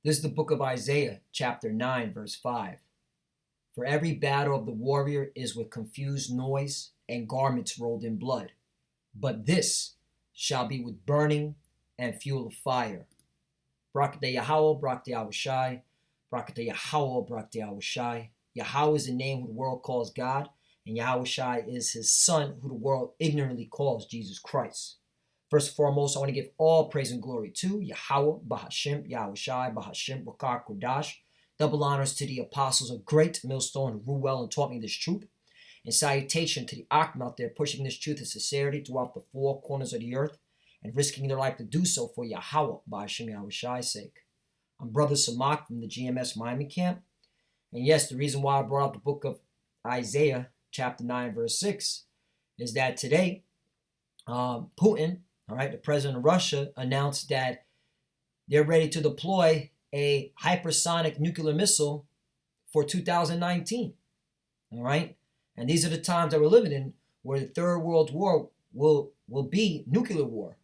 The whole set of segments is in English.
This is the book of Isaiah, chapter 9, verse 5. For every battle of the warrior is with confused noise and garments rolled in blood. But this shall be with burning and fuel of fire. Brakate Yahweh, Brakate Yahushai, Brakate Yahweh, Brakate Yahushai. Yahweh is the name who the world calls God, and Yahushai is his son, who the world ignorantly calls Jesus Christ. First and foremost, I want to give all praise and glory to Yahweh, Bahashim, Yahushai, Bahashim, Bakar, Kodash. Double honors to the apostles of great millstone who rule well and taught me this truth. And salutation to the Akim out there pushing this truth and sincerity throughout the four corners of the earth and risking their life to do so for Yahweh, Bahashim, Yahushai's sake. I'm Brother Samak from the GMS Miami camp. And yes, the reason why I brought up the book of Isaiah, chapter 9, verse 6, is that today, Putin, the president of Russia, announced that they're ready to deploy a hypersonic nuclear missile for 2019. All right? And these are the times that we're living in where the Third World War will be nuclear war.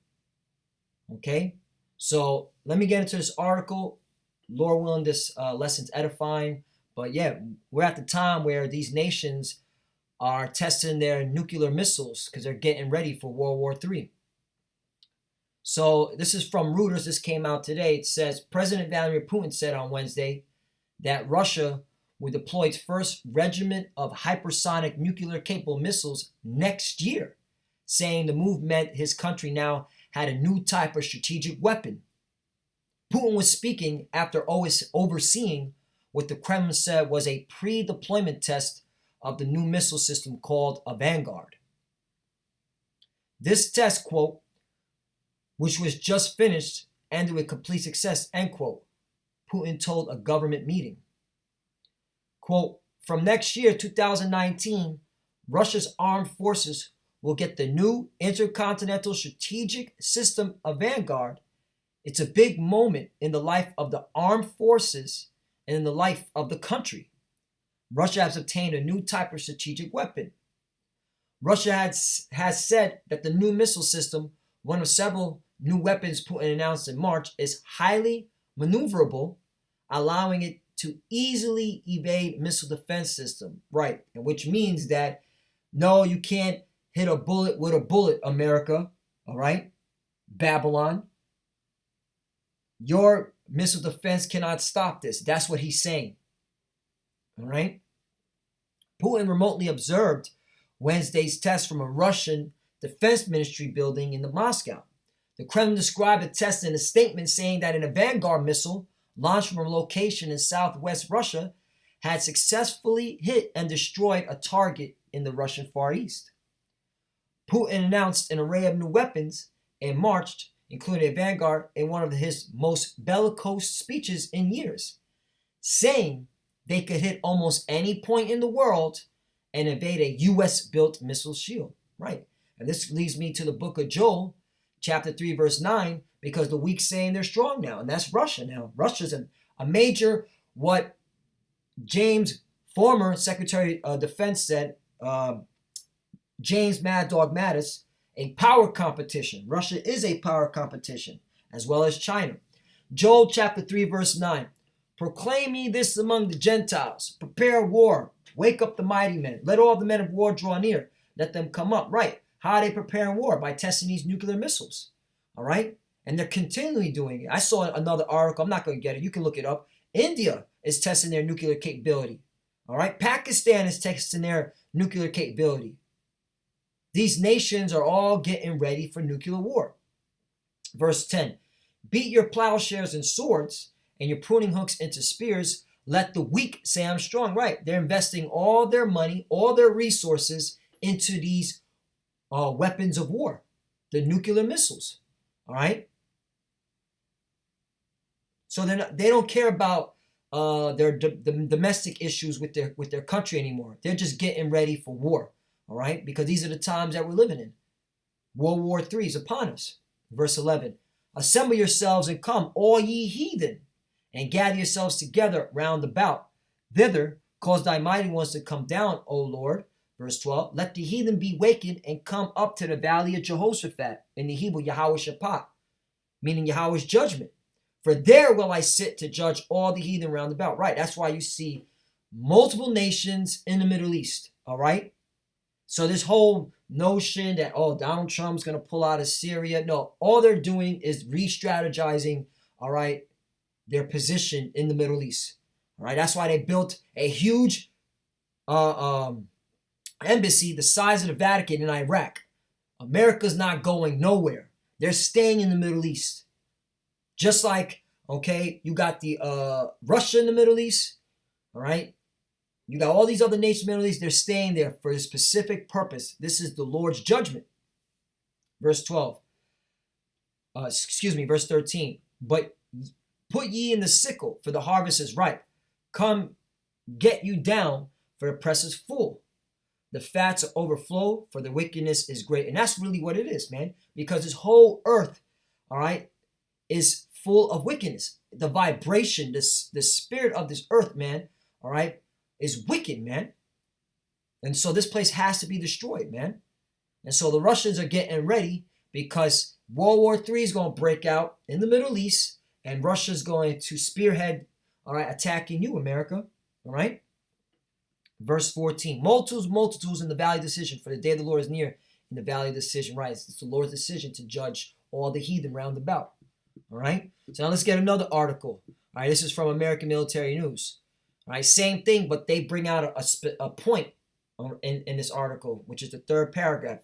Okay? So let me get into this article. Lord willing, this lesson's edifying. But yeah, we're at the time where these nations are testing their nuclear missiles because they're getting ready for World War III. So this is from Reuters. This came out today. It says, President Vladimir Putin said on Wednesday that Russia will deploy its first regiment of hypersonic nuclear-capable missiles next year, saying the move meant his country now had a new type of strategic weapon. Putin was speaking after overseeing what the Kremlin said was a pre-deployment test of the new missile system called a Vanguard. This test, quote, which was just finished, ended with complete success, end quote, Putin told a government meeting. Quote, from next year, 2019, Russia's armed forces will get the new intercontinental strategic system of Vanguard. It's a big moment in the life of the armed forces and in the life of the country. Russia has obtained a new type of strategic weapon. Russia has said that the new missile system, one of several new weapons Putin announced in March, is highly maneuverable, allowing it to easily evade missile defense system. Right, and which means that, no, you can't hit a bullet with a bullet, America. All right? Babylon. Your missile defense cannot stop this. That's what he's saying. All right? Putin remotely observed Wednesday's test from a Russian defense ministry building in Moscow. The Kremlin described the test in a statement saying that a Vanguard missile launched from a location in southwest Russia had successfully hit and destroyed a target in the Russian Far East. Putin announced an array of new weapons in March, including a Vanguard, in one of his most bellicose speeches in years, saying they could hit almost any point in the world and evade a U.S.-built missile shield. Right. And this leads me to the book of Joel, chapter 3, verse 9, because the weak saying they're strong now, and that's Russia now. Russia's a major, what James, former Secretary of Defense, said, James Mad Dog Mattis, a power competition. Russia is a power competition, as well as China. Joel chapter 3, verse 9. Proclaim ye this among the Gentiles. Prepare war. Wake up the mighty men. Let all the men of war draw near. Let them come up. Right. How are they preparing war? By testing these nuclear missiles. All right? And they're continually doing it. I saw another article. I'm not going to get it. You can look it up. India is testing their nuclear capability. All right? Pakistan is testing their nuclear capability. These nations are all getting ready for nuclear war. Verse 10. Beat your plowshares and swords and your pruning hooks into spears. Let the weak say I'm strong. Right. They're investing all their money, all their resources into these weapons of war, the nuclear missiles. All right. So they don't care about their domestic issues with their country anymore. They're just getting ready for war. All right, because these are the times that we're living in. World War III is upon us. Verse 11. Assemble yourselves and come, all ye heathen, and gather yourselves together round about. Thither cause thy mighty ones to come down, O Lord. Verse 12. Let the heathen be wakened and come up to the valley of Jehoshaphat. In the Hebrew, Yahweh Shaphat, meaning Yahweh's judgment. For there will I sit to judge all the heathen round about. Right. That's why you see multiple nations in the Middle East. All right. So this whole notion that, oh, Donald Trump's going to pull out of Syria. No, all they're doing is re-strategizing, all right, their position in the Middle East. All right. That's why they built a huge embassy the size of the Vatican in Iraq. America's not going nowhere. They're staying in the Middle East. Just like, okay, you got the Russia in the Middle East, all right? You got all these other nations in the Middle East. They're staying there for a specific purpose. This is the Lord's judgment. Verse 12. Verse 13. But put ye in the sickle, for the harvest is ripe. Come, get you down, for the press is full. The fats overflow, for the wickedness is great. And that's really what it is, man. Because this whole earth, all right, is full of wickedness. The vibration, the spirit of this earth, man, all right, is wicked, man. And so this place has to be destroyed, man. And so the Russians are getting ready because World War III is going to break out in the Middle East, and Russia's going to spearhead, all right, attacking you, America, all right? Verse 14, multitudes in the valley of decision, for the day of the Lord is near in the valley of decision. Right, it's the Lord's decision to judge all the heathen round about. All right, so now let's get another article. All right, this is from American Military News. All right, same thing, but they bring out a point in this article, which is the third paragraph.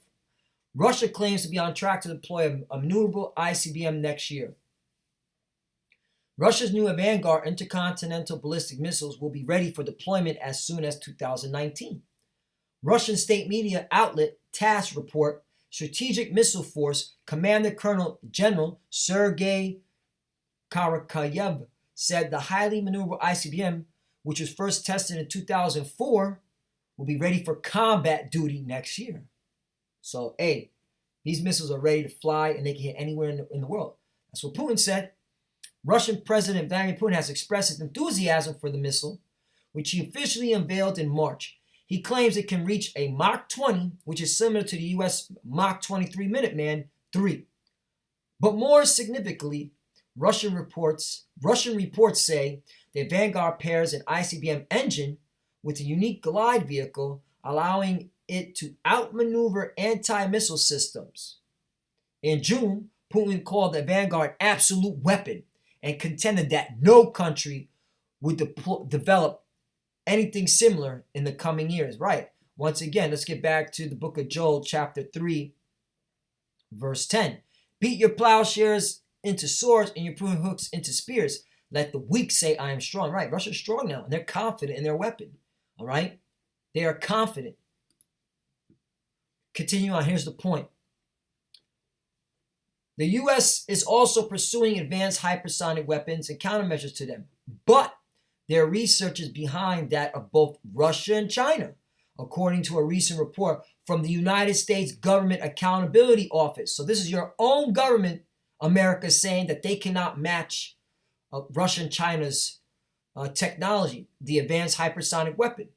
Russia claims to be on track to deploy a maneuverable ICBM next year. Russia's new Vanguard intercontinental ballistic missiles will be ready for deployment as soon as 2019. Russian state media outlet TASS report Strategic Missile Force Commander Colonel General Sergei Karakayev said the highly maneuverable ICBM, which was first tested in 2004, will be ready for combat duty next year. So, hey, these missiles are ready to fly and they can hit anywhere in the world. That's what Putin said. Russian President Vladimir Putin has expressed his enthusiasm for the missile, which he officially unveiled in March. He claims it can reach a Mach 20, which is similar to the U.S. Mach 23 Minuteman III. But more significantly, Russian reports say that Vanguard pairs an ICBM engine with a unique glide vehicle, allowing it to outmaneuver anti-missile systems. In June, Putin called the Vanguard absolute weapon and contended that no country would develop anything similar in the coming years. Right. Once again, let's get back to the book of Joel, chapter 3, verse 10. Beat your plowshares into swords and your pruning hooks into spears. Let the weak say, I am strong. Right. Russia's strong now, and they're confident in their weapon. All right. They are confident. Continue on. Here's the point. The U.S. is also pursuing advanced hypersonic weapons and countermeasures to them, but their research is behind that of both Russia and China, according to a recent report from the United States Government Accountability Office. So this is your own government, America, saying that they cannot match Russia and China's technology, the advanced hypersonic weapon.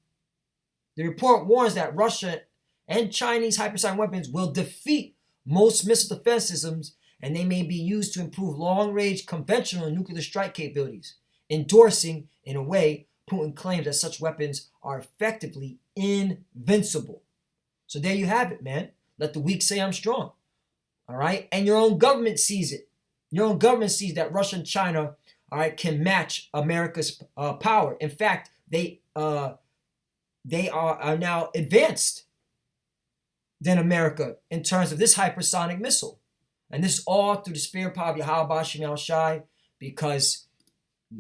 The report warns that Russia and Chinese hypersonic weapons will defeat most missile defense systems, and they may be used to improve long-range conventional and nuclear strike capabilities, endorsing, in a way, Putin claims that such weapons are effectively invincible. So there you have it, man. Let the weak say I'm strong. All right? And your own government sees it. Your own government sees that Russia and China, all right, can match America's power. In fact, they are now advanced than America in terms of this hypersonic missile. And this is all through the spirit power of Yahweh Shem Shai, because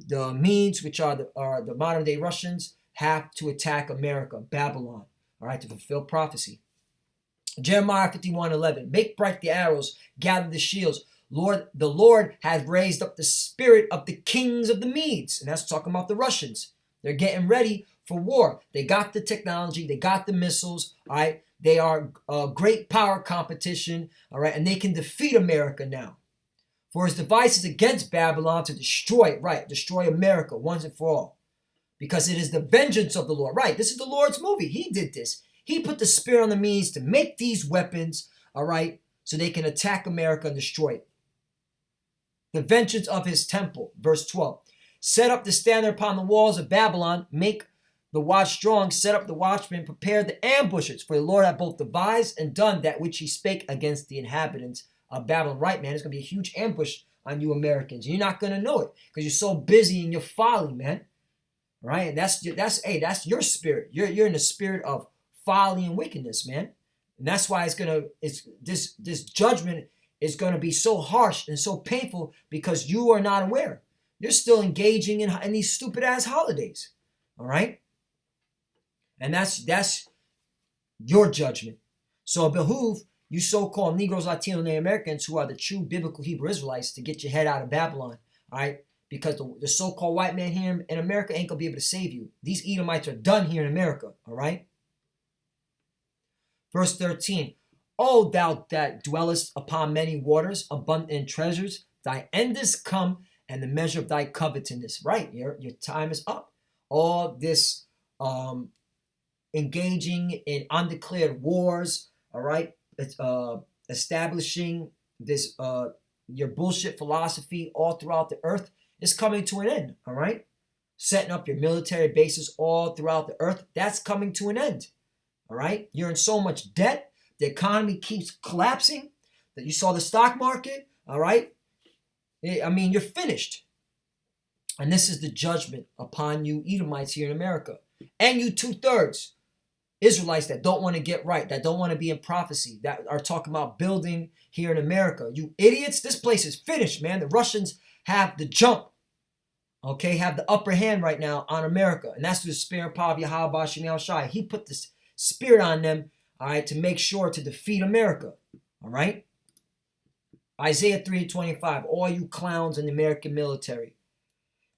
the Medes, which are the modern day Russians, have to attack America, Babylon, all right, to fulfill prophecy. Jeremiah 51:11. Make bright the arrows, gather the shields. The Lord has raised up the spirit of the kings of the Medes. And that's talking about the Russians. They're getting ready for war. They got the technology, they got the missiles, all right. They are a great power competition, all right, and they can defeat America now. For his devices against Babylon to destroy it, right, destroy America once and for all. Because it is the vengeance of the Lord, right, this is the Lord's movie. He did this. He put the spirit on the Medes to make these weapons, all right, so they can attack America and destroy it. the vengeance of his temple. Verse 12. Set up the standard upon the walls of Babylon, make the watch strong, set up the watchmen, prepare the ambushes. For the Lord hath both devised and done that which he spake against the inhabitants of Babylon. Right, man, it's going to be a huge ambush on you Americans. You're not going to know it because you're so busy in your folly, man. Right? And that's your spirit. You're in the spirit of folly and wickedness, man. And that's why this judgment is going to be so harsh and so painful because you are not aware. You're still engaging in these stupid ass holidays. All right? And that's your judgment. So it behoove you so-called Negroes, Latinos, and Americans who are the true biblical Hebrew Israelites to get your head out of Babylon. All right? Because the so-called white man here in America ain't going to be able to save you. These Edomites are done here in America. All right? Verse 13. O thou that dwellest upon many waters, abundant in treasures, thy end is come, and the measure of thy covetousness. Right? Your time is up. All this engaging in undeclared wars, all right, establishing this your bullshit philosophy all throughout the earth is coming to an end, all right? Setting up your military bases all throughout the earth, that's coming to an end, all right? You're in so much debt, the economy keeps collapsing, that you saw the stock market, all right? I mean, you're finished. And this is the judgment upon you Edomites here in America. And you 2/3 Israelites that don't want to get right, that don't want to be in prophecy, that are talking about building here in America. You idiots, this place is finished, man. The Russians have the jump, okay, have the upper hand right now on America. And that's through the spirit and power of Yahweh Shem Shai. He put this spirit on them, all right, to make sure to defeat America, all right? Isaiah 3:25, all you clowns in the American military.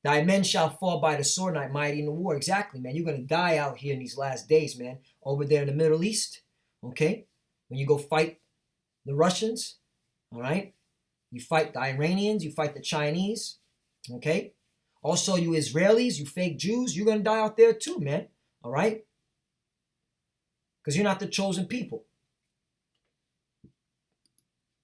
Thy men shall fall by the sword, not mighty in the war. Exactly, man. You're going to die out here in these last days, man. Over there in the Middle East, okay? When you go fight the Russians, all right? You fight the Iranians, you fight the Chinese, okay? Also, you Israelis, you fake Jews, you're going to die out there too, man, all right? Because you're not the chosen people.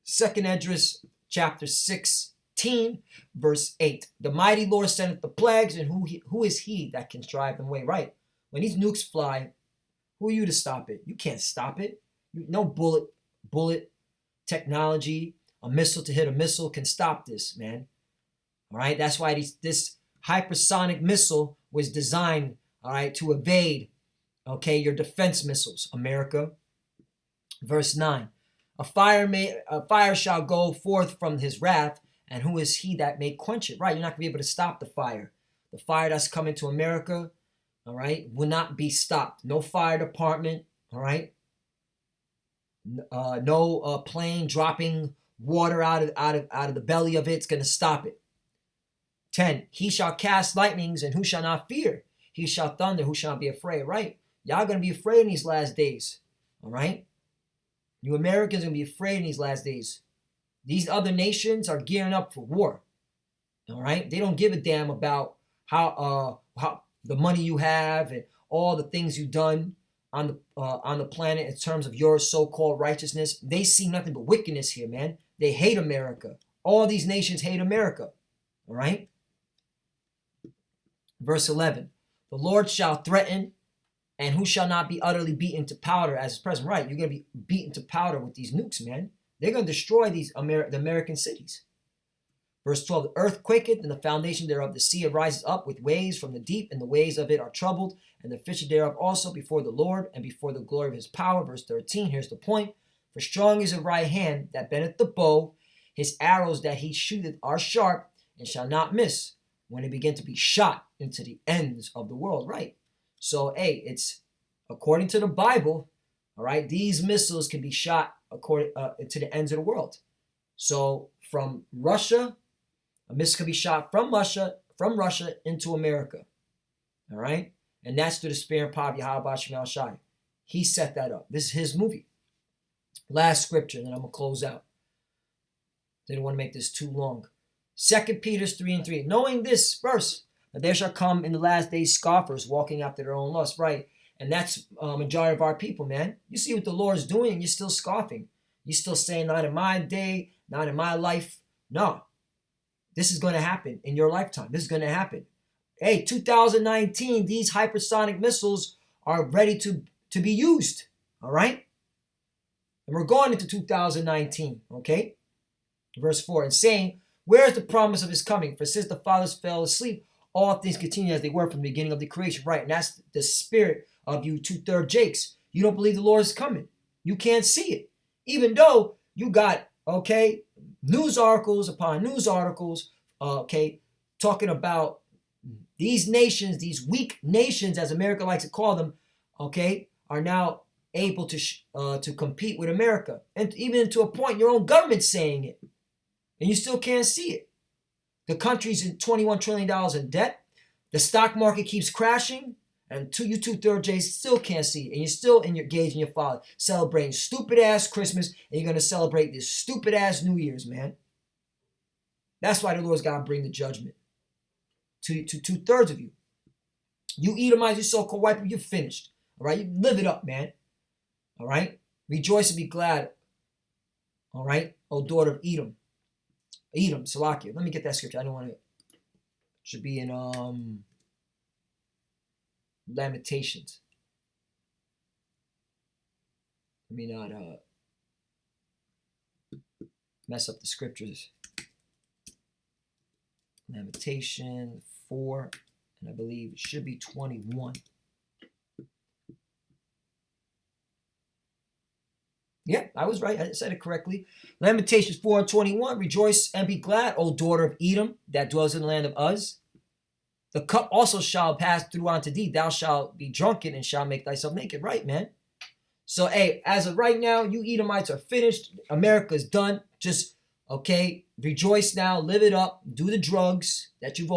2nd Esdras, chapter 16, verse 8. The mighty Lord sendeth the plagues, and who is he that can drive them away? Right. When these nukes fly, who are you to stop it? You can't stop it. No bullet technology, a missile to hit a missile can stop this, man. All right. That's why this hypersonic missile was designed, all right, to evade, okay, your defense missiles, America. Verse 9. A fire shall go forth from his wrath, and who is he that may quench it? Right, you're not going to be able to stop the fire. The fire that's coming to America, all right, will not be stopped. No fire department, all right? No plane dropping water out of the belly of it's going to stop it. 10, he shall cast lightnings, and who shall not fear? He shall thunder, who shall not be afraid? Right, y'all going to be afraid in these last days, all right? You Americans are going to be afraid in these last days. These other nations are gearing up for war. All right? They don't give a damn about how the money you have and all the things you've done on the planet in terms of your so-called righteousness. They see nothing but wickedness here, man. They hate America. All these nations hate America. All right? Verse 11. The Lord shall threaten, and who shall not be utterly beaten to powder as is present? Right, you're going to be beaten to powder with these nukes, man. They're going to destroy the American cities. Verse 12, the earth quaketh, and the foundation thereof, the sea arises up with waves from the deep, and the waves of it are troubled, and the fishes thereof also before the Lord, and before the glory of his power. Verse 13, here's the point. For strong is the right hand that bendeth the bow, his arrows that he shooteth are sharp, and shall not miss, when they begin to be shot into the ends of the world. Right. So, hey, it's according to the Bible, all right, these missiles can be shot according to the ends of the world. So from Russia, a missile can be shot from Russia into America. All right? And that's through the spirit and power of Yahweh Shem Shai. He set that up. This is his movie. Last scripture, and then I'm going to close out. Didn't want to make this too long. 2 Peter 3:3. Knowing this verse, that there shall come in the last days scoffers walking after their own lust. Right? And that's a majority of our people, man. You see what the Lord is doing, and you're still scoffing. You're still saying, not in my day, not in my life. No. This is going to happen in your lifetime. This is going to happen. Hey, 2019, these hypersonic missiles are ready to be used. All right? And we're going into 2019, okay? Verse 4, and saying, where is the promise of his coming? For since the fathers fell asleep, all things continue as they were from the beginning of the creation. Right, and that's the spirit of you 2/3 Jakes. You don't believe the Lord is coming. You can't see it. Even though you got, okay, news articles upon news articles, okay, talking about these nations, these weak nations, as America likes to call them, okay, are now able to compete with America. And even to a point, your own government's saying it. And you still can't see it. The country's in $21 trillion in debt. The stock market keeps crashing. And you 2/3 J's still can't see it. And you're still engaged in your father, celebrating stupid-ass Christmas, and you're going to celebrate this stupid-ass New Year's, man. That's why the Lord's got to bring the judgment to 2/3 of you. You Edomites, you so-called white people, you're finished. All right? You live it up, man. All right? Rejoice and be glad. All right? O daughter of Edom. Edom, Salakia. Let me get that scripture. I don't want to. Should be in Lamentations. Let me not mess up the scriptures. Lamentation 4, and I believe it should be 21. Yeah, I was right. I said it correctly. Lamentations 4 and 21. Rejoice and be glad, O daughter of Edom, that dwells in the land of Uz. The cup also shall pass through unto thee. Thou shalt be drunken and shalt make thyself naked. Right, man. So, hey, as of right now, you Edomites are finished. America's done. Just, okay, rejoice now. Live it up. Do the drugs that you've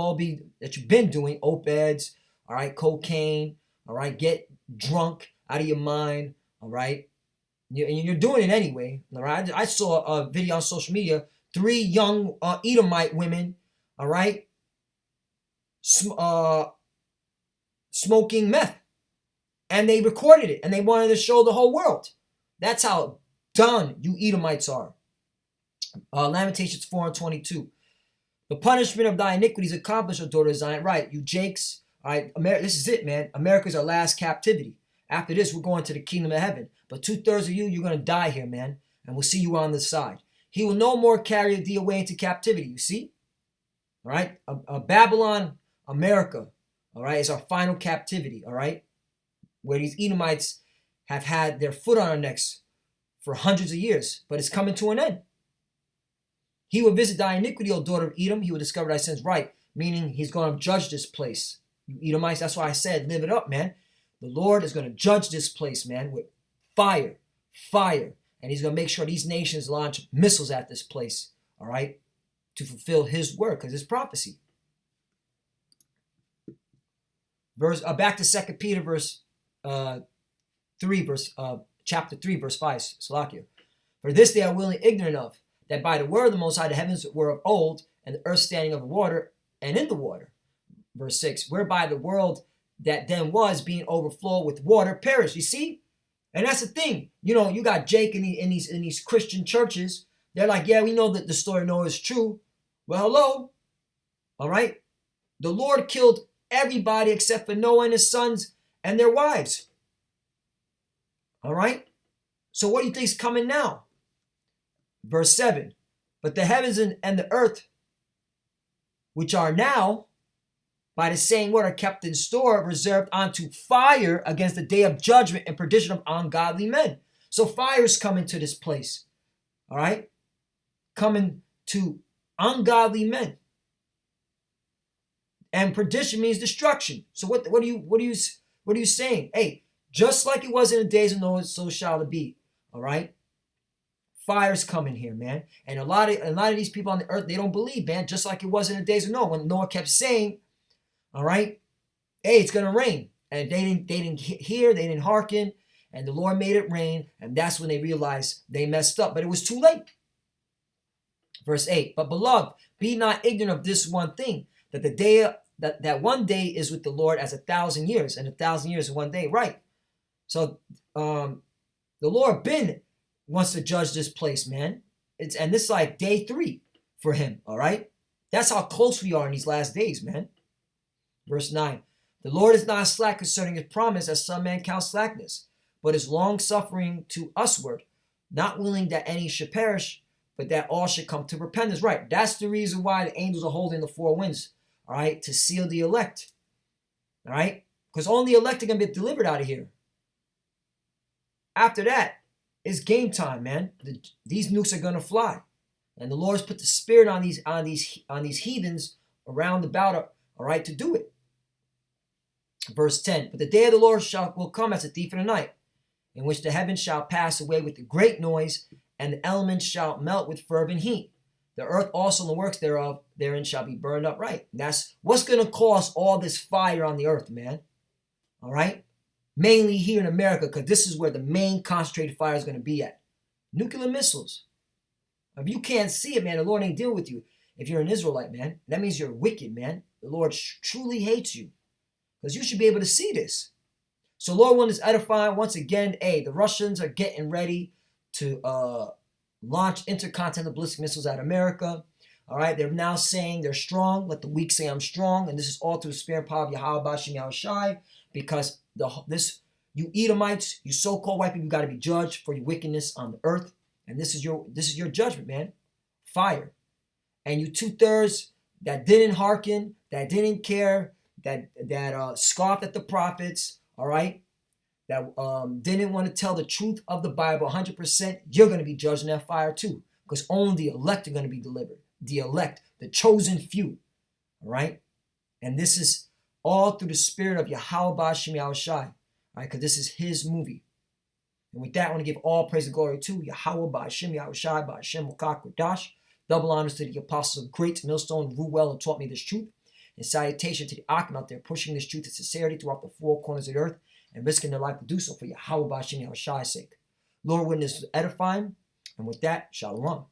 been doing. Opioids, all right, cocaine, all right. Get drunk out of your mind, all right. You're doing it anyway. All right. I saw a video on social media. 3 young Edomite women, all right, smoking meth, and they recorded it, and they wanted to show the whole world. That's how done you Edomites are. Lamentations 4 and 22. The punishment of thy iniquities accomplished, O daughter of Zion. Right, you Jakes. All right, this is it, man. America's our last captivity. After this, we're going to the kingdom of heaven. But 2/3 of you, you're going to die here, man. And we'll see you on the side. He will no more carry thee away into captivity, you see? All right? Babylon, America, all right, is our final captivity, all right? Where these Edomites have had their foot on our necks for hundreds of years. But it's coming to an end. He will visit thy iniquity, O daughter of Edom. He will discover thy sins. Right, meaning he's going to judge this place. You Edomites, that's why I said live it up, man. The Lord is going to judge this place, man, with fire. And he's going to make sure these nations launch missiles at this place, all right, to fulfill his word, because it's prophecy. Back to 2 Peter chapter 3, verse 5, Salakia. For this they are willingly ignorant of, that by the word of the Most High the heavens were of old, and the earth standing of the water and in the water. Verse 6, whereby the world that then was, being overflowed with water, perished. You see? And that's the thing. You know, you got Jake in these Christian churches. They're like, yeah, we know that the story of Noah is true. Well, hello. All right? The Lord killed everybody except for Noah and his sons and their wives. All right? So what do you think is coming now? Verse 7. But the heavens and the earth, which are now, by the same word, are kept in store, reserved unto fire against the day of judgment and perdition of ungodly men. So fire is coming to this place. All right? Coming to ungodly men. And perdition means destruction. So what are you saying? Hey, just like it was in the days of Noah, so shall it be. All right? Fire's coming here, man. And a lot of these people on the earth, they don't believe, man. Just like it was in the days of Noah, when Noah kept saying, all right, hey, it's gonna rain, and they didn't hear, they didn't hearken, and the Lord made it rain, and that's when they realized they messed up, but it was too late. Verse 8. But beloved, be not ignorant of this one thing, that the day that one day is with the Lord as 1,000 years, and 1,000 years is one day. Right. So the Lord wants to judge this place, man. And this is like day 3 for him. All right. That's how close we are in these last days, man. Verse 9. The Lord is not slack concerning his promise, as some men count slackness, but is long-suffering to usward, not willing that any should perish, but that all should come to repentance. Right. That's the reason why the angels are holding the four winds, all right, to seal the elect. All right? Because only the elect are going to be delivered out of here. After that, it's game time, man. These nukes are going to fly. And the Lord's put the spirit on these heathens around about, all right, to do it. Verse 10. But the day of the Lord will come as a thief in the night, in which the heavens shall pass away with a great noise, and the elements shall melt with fervent heat. The earth also and the works thereof therein shall be burned up. Right. And that's what's going to cause all this fire on the earth, man. All right. Mainly here in America, because this is where the main concentrated fire is going to be at. Nuclear missiles. If you can't see it, man, the Lord ain't dealing with you. If you're an Israelite, man, that means you're wicked, man. The Lord truly hates you. Because you should be able to see this. So Lord one is edifying. Once again, the Russians are getting ready to launch intercontinental ballistic missiles at America. All right, they're now saying they're strong. Let the weak say I'm strong. And this is all through the spirit and power of Yahweh Bashim Yahushai. Because you Edomites, you so-called white people, you got to be judged for your wickedness on the earth. And this is your judgment, man. Fire. And you 2/3 that didn't hearken, that didn't care, that scoffed at the prophets, all right, that didn't want to tell the truth of the Bible 100%, you're going to be judged in that fire too, because only the elect are going to be delivered. The elect, the chosen few, all right? And this is all through the spirit of Yahweh Bashim Yahushai, all right, because this is his movie. And with that, I want to give all praise and glory to Yahweh Bashim Yahushai, Bashim Mukak Radash. Double honors to the apostles of great millstone who ruled well and taught me this truth. And salutation to the Akim out there pushing this truth and sincerity throughout the four corners of the earth and risking their life to do so for Yahweh Bashim Yahushai's sake. Lord, witness edifying. And with that, shalom.